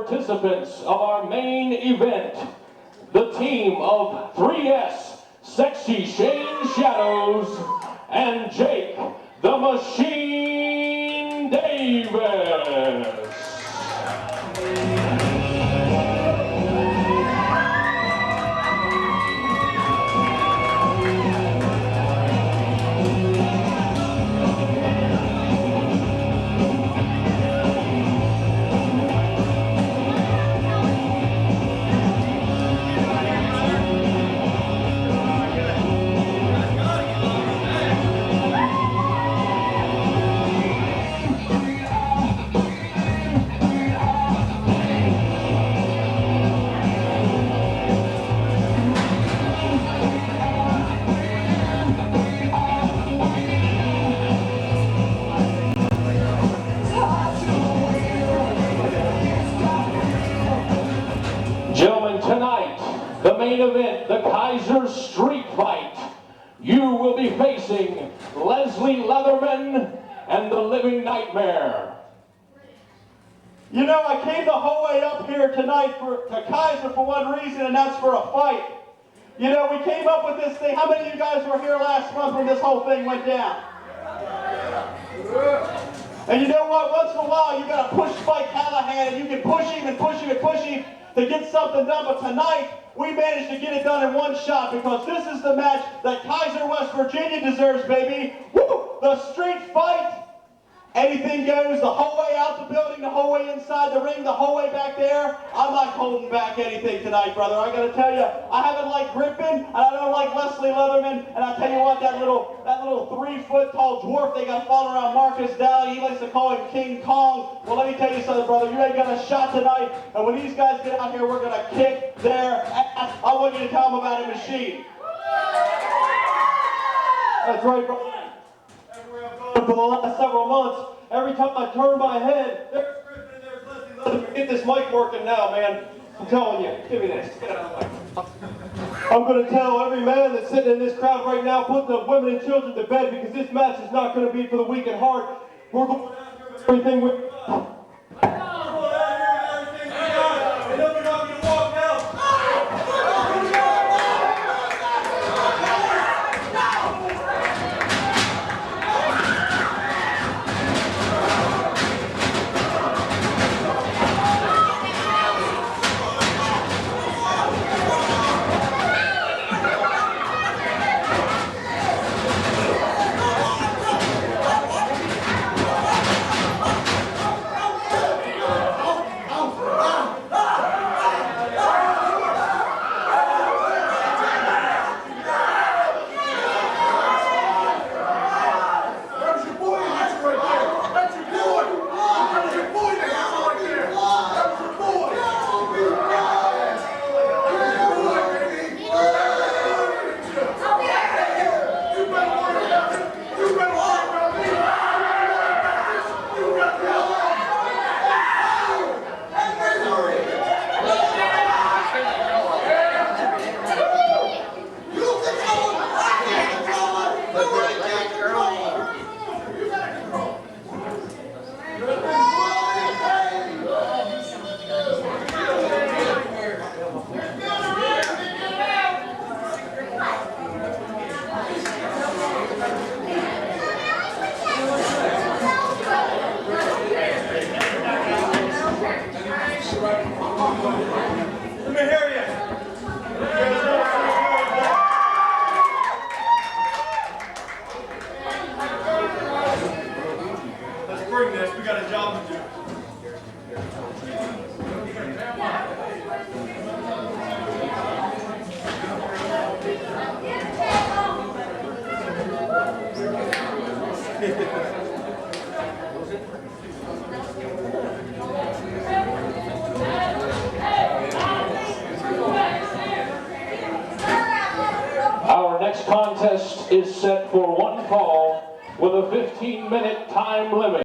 participants of our main event, the team of 3S, Sexy Shane Shadows, and Jake the Machine Davis. Gentlemen, tonight, the main event, the Kaiser Street Fight. You will be facing Leslie Leatherman and the Living Nightmare. You know, I came the whole way up here tonight to Kaiser for one reason, and that's for a fight. You know, we came up with this thing. How many of you guys were here last month when this whole thing went down? And you know what? Once in a while, you got to push Spike Callahan, and you can push him and push him and push him to get something done. But tonight, we managed to get it done in one shot because this is the match that Kaiser, West Virginia deserves, baby. Woo! The street fight. Anything goes the whole way out the building, the whole way inside the ring, the whole way back there. I'm not holding back anything tonight, brother. I gotta tell you, I haven't liked Griffin, and I don't like Leslie Leatherman, and I tell you what, that little 3-foot-tall dwarf they got following around Marcus Daly, he likes to call him King Kong. Well, let me tell you something, brother. You ain't got a shot tonight, and when these guys get out here, we're gonna kick their ass. I want you to tell them about a machine. That's right, brother. For the last several months, every time I turn my head, there's Griffin and there's Leslie Leatherman. Get this mic working now, man. I'm telling you. Give me this. Get out of the way. I'm going to tell every man that's sitting in this crowd right now, put the women and children to bed because this match is not going to be for the weak at heart. We're going out here with everything we got. And then we're not going to walk out. Let me hear you. Let's bring this. We got a job to do. Our next contest is set for one fall with a 15-minute time limit.